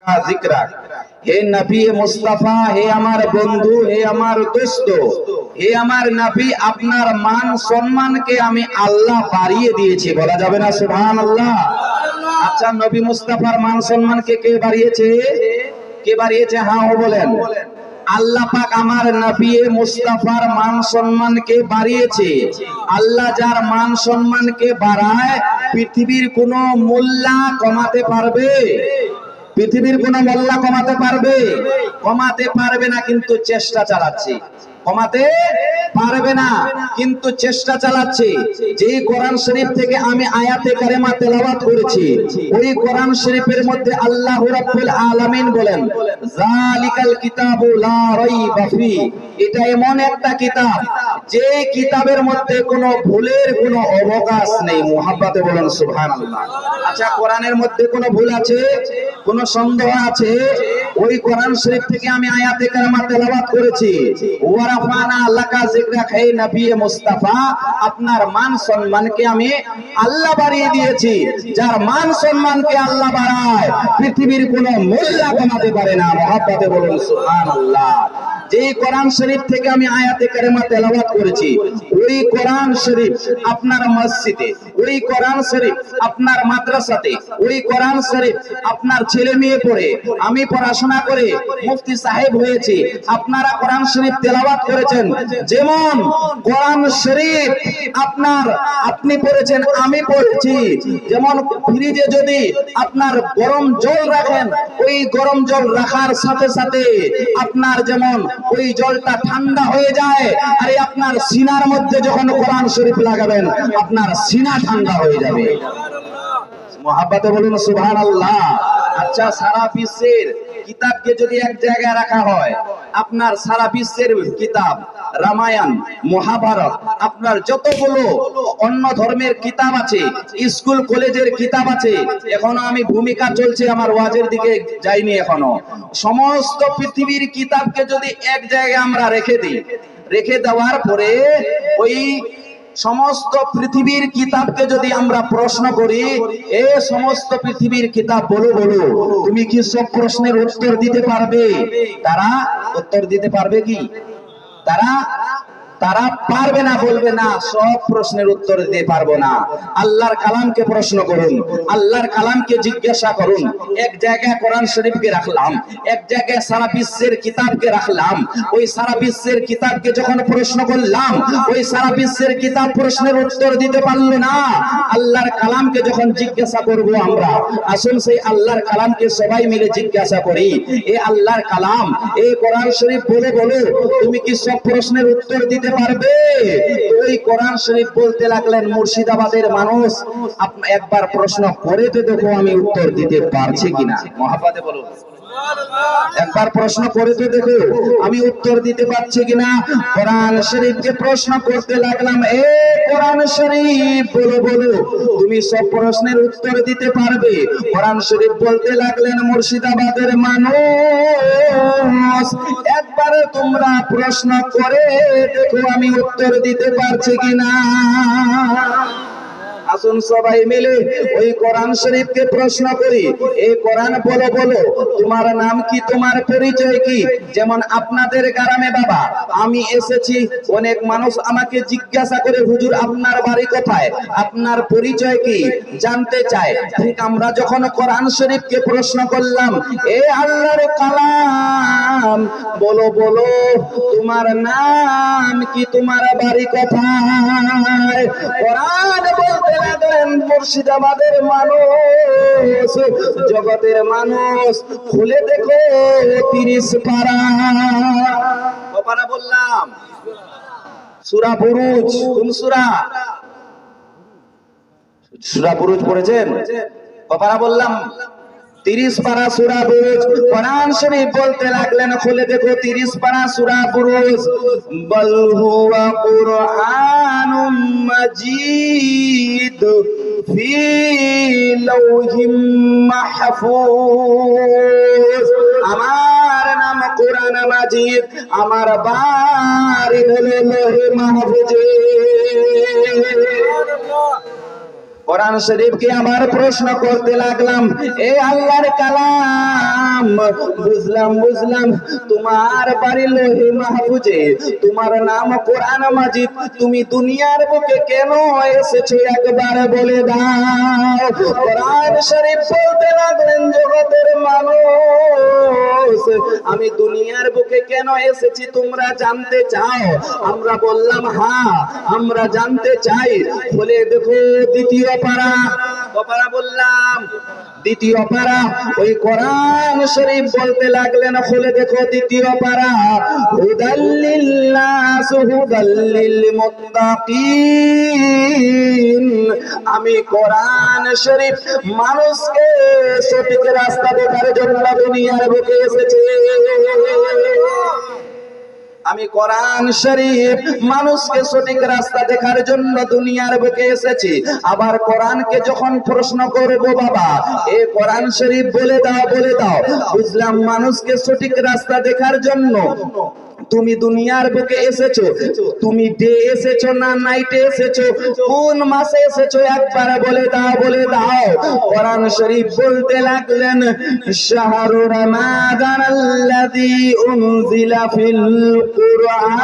जिक्रा हे नबी मुस्तफा हे আমার বন্ধু হে আমার দোস্ত হে আমার নবী আপনার মান সম্মানকে আমি আল্লাহ বাড়িয়ে দিয়েছি বলা যাবে না সুবহানাল্লাহ। আচ্ছা নবী মুস্তাফার মান সম্মানকে কে বাড়িয়েছে? কে বাড়িয়েছে? হ্যাঁ ও বলেন। আল্লাহ পাক আমার নবী মুস্তাফার মান সম্মানকে বাড়িয়েছে। আল্লাহ যার মান সম্মানকে বাড়ায় পৃথিবীর কোনো মোল্লা কমাতে পারবে? পৃথিবীর কোন মোল্লা কমাতে পারবে? কমাতে পারবে না, কিন্তু চেষ্টা চালাচ্ছে। কমাতে পারবে না কিন্তু চেষ্টা চালাচ্ছে। যে কোরআন শরীফ থেকে আমি আয়াতে কারিমা তেলাওয়াত করেছি ওই কোরআন শরীফের মধ্যে আল্লাহ রাব্বুল আলামিন বলেন যালিকাল কিতাবু লা রাইবা ফি, এটা এমন একটা কিতাব যে কিতাবের মধ্যে কোনো ভুলের কোনো অবকাশ নেই। মুহাব্বতে বলেন সুবহানাল্লাহ। আচ্ছা কোরআনের মধ্যে কোনো ভুল আছে? কোনো সন্দেহ আছে? ওই কোরআন শরীফ থেকে আমি আয়াতে কারিমা তেলাওয়াত করেছি ওয়ারাফানা লাকা যিকরাক হে নবী মুস্তাফা আপনার মান সম্মানকে আমি আল্লাহ বাড়িয়ে দিয়েছি। যার মান সম্মানকে আল্লাহ বাড়ায় পৃথিবীর কোনো মোল্লা কমাতে পারে না। মুহাব্বতে বলুন সুবহানাল্লাহ। যে কোরআন শরীফ থেকে আমি আয়াতে কারিমা তেলাওয়াত করেছি ওই কোরআন শরীফ আপনার মসজিদে, ওই কোরআন শরীফ আপনার মাদ্রাসাতে, ওই কোরআন শরীফ আপনার ছেলে মেয়ে পড়ে, আমি পড়াশোনা করে মুফতি সাহেব হয়েছি, আপনারা কোরআন শরীফ তেলাওয়াত করেছেন। যেমন কোরআন শরীফ আপনি পড়েছেন আমি পড়েছি। যেমন ফ্রিজে যদি আপনার গরম জল রাখেন ওই গরম জল রাখার সাথে সাথে আপনার যেমন ওই জলটা ঠান্ডা হয়ে যায়, আর আপনার সিনার মধ্যে যখন কোরআন শরীফ লাগাবেন আপনার সিনা ঠান্ডা হয়ে যাবে। মুহাব্বতে বলুন সুবহানাল্লাহ। আচ্ছা সারা বিশ্বের কিতাবকে যদি এক জায়গায় রাখা হয়, আপনার সারা বিশ্বের কিতাব রামায়ণ মহাভারত আপনার যতগুলো অন্য ধর্মের কিতাব আছে, স্কুল কলেজের কিতাব আছে, এখনো আমি ভূমিকা চলছে আমার ওয়াজের দিকে যাইনি এখনো, সমস্ত পৃথিবীর কিতাবকে যদি এক জায়গায় আমরা রেখে দেওয়ার পরে ওই সমস্ত পৃথিবীর কিতাবকে যদি আমরা প্রশ্ন করি এ সমস্ত পৃথিবীর কিতাব বলো তুমি কি সব প্রশ্নের উত্তর দিতে পারবে? তারা উত্তর দিতে পারবে কি? তারা পারবে না, বলবে না সব প্রশ্নের উত্তর দিতে পারবো না। আল্লাহর কালামকে প্রশ্ন করুন, আল্লাহর কালামকে জিজ্ঞাসা করুন। এক জায়গায় কোরআন শরীফকে রাখলাম, এক জায়গায় সারা বিশ্বের কিতাবকে রাখলাম, ওই সারা বিশ্বের কিতাবকে যখন প্রশ্ন করলাম ওই সারা বিশ্বের কিতাব প্রশ্নের উত্তর দিতে পারলো না। আল্লাহর কালামকে যখন জিজ্ঞাসা করব আমরা, আসুন সেই আল্লাহর কালামকে সবাই মিলে জিজ্ঞাসা করি, এ আল্লাহর কালাম এই কোরআন শরীফ বলো তুমি কি সব প্রশ্নের উত্তর দিতে পারবে? ওই কোরআন শরীফ বলতে লাগলেন মুর্শিদাবাদের মানুষ একবার প্রশ্ন করে তো দেখো আমি উত্তর দিতে পারছি কিনা। মুহাব্বতে বলুন একবার প্রশ্ন করে তো দেখো আমি উত্তর দিতে পারছি কিনা। কোরআন শরীফকে প্রশ্ন করতে লাগলাম, এ কোরআন শরীফ বলো তুমি সব প্রশ্নের উত্তর দিতে পারবে? কোরআন শরীফ বলতে লাগলেন মুর্শিদাবাদের মানুষ একবারে তোমরা প্রশ্ন করে দেখো আমি উত্তর দিতে পারছি কিনা। আসুন সবাই মিলে ওই কোরআন শরীফকে প্রশ্ন করি, এই কোরআন বলো তোমার নাম কি, তোমার পরিচয় কি? যেমন আপনাদের গ্রামে বাবা আমি এসেছি, অনেক মানুষ আমাকে জিজ্ঞাসা করে হুজুর আপনার বাড়ি কোথায়, আপনার পরিচয় কি জানতে চায়। ঠিক আমরা যখন কোরআন শরীফকে প্রশ্ন করলাম, এ আল্লাহর কালাম বলো তোমার নাম কি, তোমার বাড়ি কোথায়? কোরআন বলতে লাগলেন মুর্শিদাবাদের মানুষ জগতের মানুষ খুলে দেখো 30 পারা। কপারা বললাম সূরা বুরুজ। কোন সূরা? সূরা বুরুজ পড়েছেন? কপারা বললাম 30 পারা সূরা বুরুজ। কোরআন শরীফ বলতে লাগলেন খুলে দেখো 30 পারা সূরা বুরুজ। বল হুয়া কুরআনুম মাজিদ ফি লাওহিম মাহফুজ। আমার নাম কোরআন মাজিদ, আমার বাড়ি হলো লৌহে মাহফুজে। কোরআন শরীফকে আবার প্রশ্ন করতে লাগলাম, এ আল্লাহর কালাম, বুঝলাম তোমার বাড়ি লোহে মাহফুজে, তোমার নাম কোরআন মাজিদ, তুমি দুনিয়ার বুকে কেন এসেছো একবার বলে দাও। কোরআন শরীফ বলতে লাগলেন, জগতের মানুষ, আমি দুনিয়ার বুকে কেন এসেছি তোমরা জানতে চাও? আমরা বললাম হ্যাঁ, আমরা জানতে চাই। বলে দেখো দ্বিতীয় পারা, কপারা বললাম দ্বিতীয় পারা, ওই কোরআন শরীফ বলতে লাগলেন, খুলে দেখো দ্বিতীয় পারা, হুদাল্লিল্লাস হুদাল্লিল মুত্তাকিন। আমি কোরআন শরীফ মানুষকে সঠিক রাস্তা দেখার জন্য দুনিয়ার বুকে এসেছি। আমি কোরআন শরীফ মানুষকে সঠিক রাস্তা দেখার জন্য দুনিয়ার বুকে এসেছি। আবার কোরআনকে যখন প্রশ্ন করব, বাবা এ কোরআন শরীফ বলে দাও, বুঝলাম মানুষকে সঠিক রাস্তা দেখার জন্য তুমি দুনিয়ার বুকে এসেছো। তুমি ডে এসেছো না নাইটে এসেছো? কোন মাসে এসেছো একবার বলে দাও। কোরআন শরীফ বলতে লাগলেন, শাহরু রমাদান আল্লাযী উনজিলা ফিল কুরআন,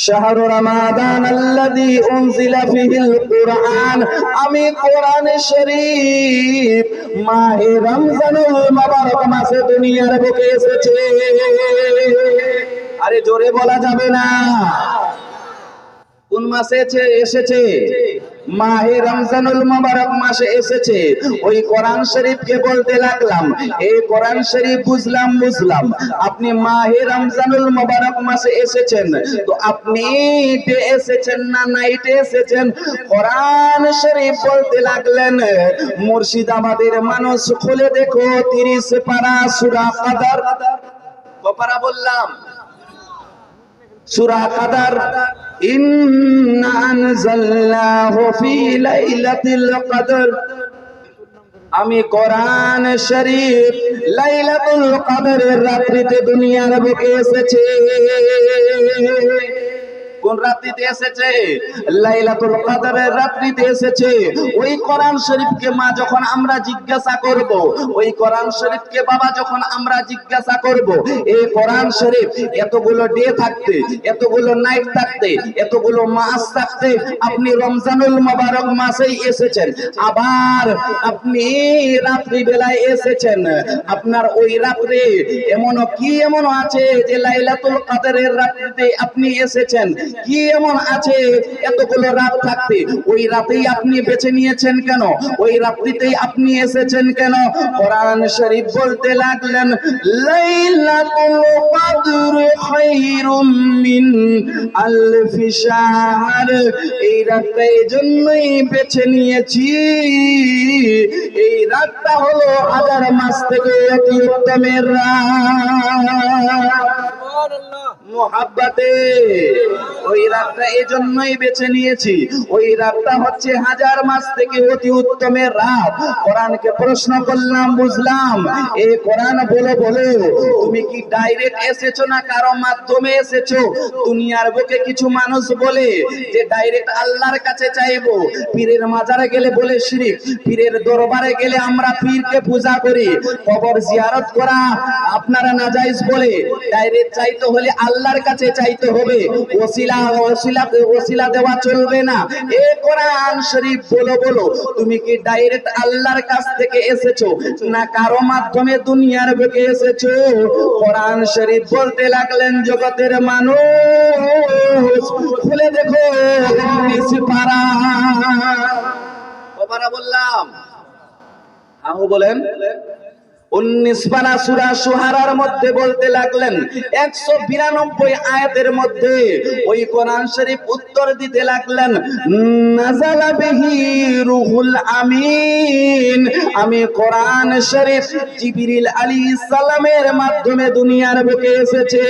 শাহরু রমাদান আল্লাযী উনজিলা ফিহিল কুরআন। আমি কোরআন শরীফ মাহে রমজানুল মুবারক মাসে দুনিয়ার বুকে এসেছে। আরে জোরে বলা যাবে না? কোন মাসে এসেছে? মাহে রমজানুল মুবারক মাসে এসেছে। ওই কোরআন শরীফকে বলতে লাগলাম, এই কোরআন শরীফ বুঝলাম আপনি মাহে রমজানুল মুবারক মাসে এসেছেন, তো আপনি ডে এসেছেন না নাইটে এসেছেন? কোরআন শরীফ বলতে লাগলেন, মুর্শিদাবাদের মানুষ খুলে দেখো 30 পারা সূরা কাদার। কপারা বললাম সূরা কাদার, ইন্না আনজালনাহু ফি লাইলাতিল কদর। আমি কোরআন শরীফ লাইলাতুল কদরের রাত্রিতে দুনিয়ার বুকে এসেছে। কোন রাত্রিতে এসেছে? লাইলাতুল কদরের রাত্রিতে এসেছে। ওই কোরআন শরীফকে মা যখন আমরা জিজ্ঞাসা করব, ওই কোরআন শরীফকে বাবা যখন আমরা জিজ্ঞাসা করব, এই কোরআন শরীফ এতগুলো ডে থাকতে, এতগুলো নাইট থাকতে, এতগুলো মাস থাকতে আপনি রমজানুল মুবারক মাসেই এসেছেন, আবার আপনি রাত্রি বেলায় এসেছেন। আপনার ওই রাত্রে এমন আছে যে লাইলাতুল কদরের রাত্রিতে আপনি এসেছেন? কি এমন আছে এতগুলো রাত থাকতে? ওই রাতেই আপনি বেছে নিয়েছেন কেন? ওই রাত্রিতেই আপনি এসেছেন কেন? কোরআন শরীফ বলতে লাগলেন, লাইলাতুল কদর খায়রুম মিন আলফি শাহর। এই রাতটা এই জন্যই বেছে নিয়েছি, এই রাতটা হলো 1000 মাস থেকে অতি উত্তমের রাত। মুহাব্বতে ওই রাতটা এই জন্যই বেছে নিয়েছি, ওই রাতটা হচ্ছে 1000 মাস থেকে অতি উত্তমের রাত। কোরআনকে প্রশ্ন করলাম, বুঝলাম এই কোরআন বলে তুমি কি ডাইরেক্ট এসেছো না কারো মাধ্যমে এসেছো? দুনিয়ার বুকে কিছু মানুষ বলে যে ডাইরেক্ট আল্লাহর কাছে চাইবো, পীরের মাজারে গেলে বলে শিরক, পীরের দরবারে গেলে আমরা পীরকে পূজা করি, কবর জিয়ারত করা আপনারা নাজায়েজ বলে। ডাইরেক্ট চাইতে হলে আল্লাহর কাছে চাইতে হবে, ওসিলা দেওয়া চলবে না। এই কোরআন শরীফ বলো তুমি কি ডাইরেক্ট আল্লাহর কাছ থেকে এসেছো না কারো মাধ্যমে দুনিয়ার বুকে এসেছো? কোরআন শরীফ বলতে লাগলেন, জগতের মানুষ খুলে দেখো 19 পারা। কপারা বললাম আহু বলেন 19 পারা সূরা শুআরার মধ্যে বলতে লাগলেন 192 আয়াতের মধ্যে ওই কোরআন শরীফ উত্তর দিতে লাগলেন, নাযালা বিহি রূহুল আমিন। আমি কোরআন শরীফ জিবরিল আলাইহিস সালামের মাধ্যমে দুনিয়ার বুকে এসেছে।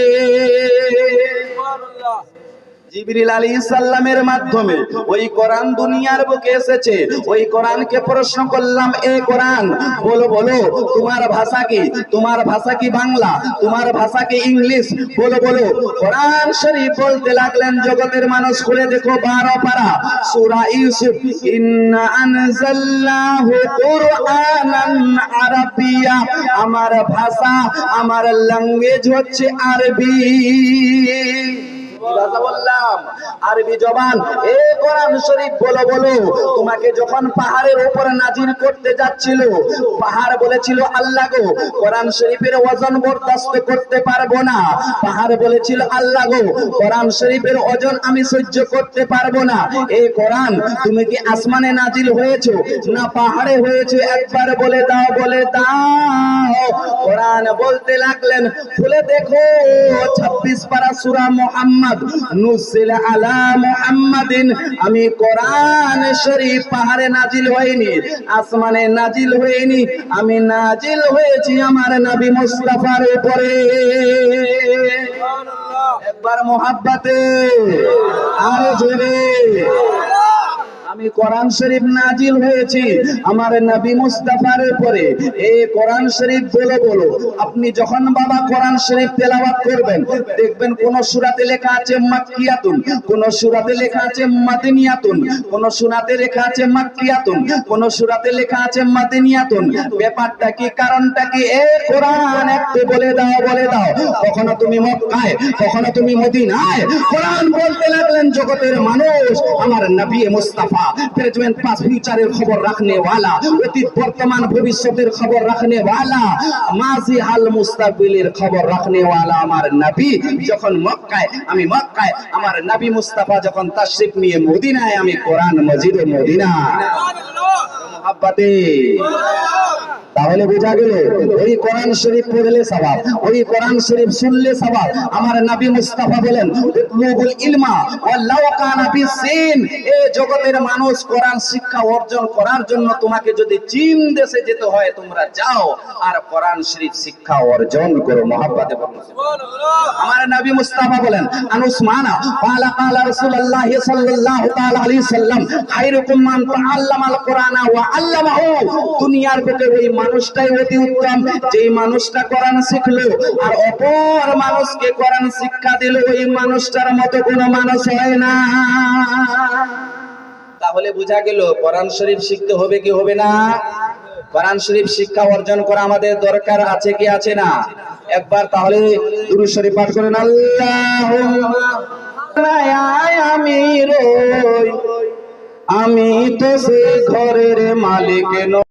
জিবরিল আলাইহিস সালামের মাধ্যমে ওই কোরআন দুনিয়ার বুকে এসেছে। ওই কোরআনকে প্রশ্ন করলাম, এ কোরআন বলো বলো তোমার ভাষা কি? তোমার ভাষা কি বাংলা? তোমার ভাষা কি ইংলিশ? বলো বলো। কোরআন শরীফ বলতে লাগলেন, জগতের মানুষ খুলে দেখো 12 পারা সূরা ইউসুফ, ইন্না আনজালনাহু কুরআনান আরাবিয়্যা, আমার ভাষা আমার ল্যাঙ্গুয়েজ হচ্ছে আরবি। বললাম আরবি জবান। এ কোরআন শরীফ বলো বলো তোমাকে যখন পাহাড়ের উপরে নাজিল করতে যাচ্ছিল, পাহাড় বলেছিল আল্লাহ গো কোরআন শরীফের ওজন বরদাস্ত করতে পারবো না। পাহাড় বলেছিল আল্লাহ গো কোরআন শরীফের ওজন আমি সহ্য করতে পারবো না। এই কোরআন তুমি কি আসমানে নাজিল হয়েছো না পাহাড়ে হয়েছে? একবার বলে দাও, বলে দাও। কোরআন বলতে লাগলেন, খুলে দেখো 26 পারা সূরা মুহাম্মদ, নুজিলা আলা মুহাম্মাদিন। আমি কোরআন শরীফ পাহাড়ে নাজিল হয়নি, আসমানে নাজিল হয়নি, আমি নাজিল হয়েছি আমার নবী মুস্তাফার উপরে। একবার মোহাব্বতে আর জোরে। আমি কোরআন শরীফ নাজিল হয়েছি আমার নবী মুস্তাফার উপরে। এই কোরআন শরীফ বলো বলো। আপনি যখন বাবা কোরআন শরীফ তেলাওয়াত করবেন, দেখবেন কোন সূরাতে লেখা আছে মাক্কিয়াতুন, কোন সূরাতে লেখা আছে মাদানিয়াতুন, কোন সূরাতে লেখা আছে মাক্কিয়াতুন, কোন সূরাতে লেখা আছে মাদানিয়াতুন। ব্যাপারটা কি, কারণটা কি? এ কোরআন একটু বলে দাও, বলে দাও। কখনো তুমি মক্কায়, কখনো তুমি মদিনায়। কোরআন বলতে লাগলেন, জগতের মানুষ আমার নবী মুস্তাফা প্রেজেন্ট পাস্ট ফিউচারের খবর রাখনে ওয়ালা, অতীত বর্তমান ভবিষ্যতের খবর রাখনে ওয়ালা, মাজি হাল মুস্তাকবিলের খবর রাখনে ওয়ালা আমার নবী যখন মক্কায়, আমি মক্কায়, আমার নবী মুস্তাফা যখন তাশরিফ নিয়ে মদিনায়, আমি কোরআন মজিদে মদিনা। মুহাব্বতে। তাহলে বোঝা গেল ওই কোরআন শরীফ পড়লে সওয়াব, ওই কোরআন শরীফ শুনলে সওয়াব। আমার নবী মুস্তাফা বলেন, উতলুবুল ইলমা ওয়ালাউ কানা বিসিন। এই জগতের মানুষ কোরআন শিক্ষা অর্জন করার জন্য তোমাকে যদি চীন দেশে যেতে হয়, তোমরা যাও আর কোরআন শরীফ শিক্ষা অর্জন করো। মুহাব্বতে বলুন সুবহানাল্লাহ। আমার নবী মুস্তাফা বলেন, আন উসমানা ক্বালা ক্বালা রাসূলুল্লাহ সাল্লাল্লাহু তাআলা আলাইহি সাল্লাম খায়রুকুম মান তাআল্লামাল কুরআনা ওয়া আল্লামাহু। দুনিয়ার বুকে ওই মানুষটাই অতি উত্তম যে মানুষটা কোরআন শিখলো আর অপর মানুষকে কোরআন শিক্ষা দিল। ওই মানুষটার মতো কোনো মানুষ হয় না। তাহলে বোঝা গেল কোরআন শরীফ শিখতে হবে কি হবে না? কোরআন শরীফ শিক্ষা অর্জন করা আমাদের দরকার আছে কি আছে না? একবার তাহলে দুরূদ শরীফ পাঠ করেন। আল্লাহুম্মা আমি রই, আমি তো সে ঘরের মালিক।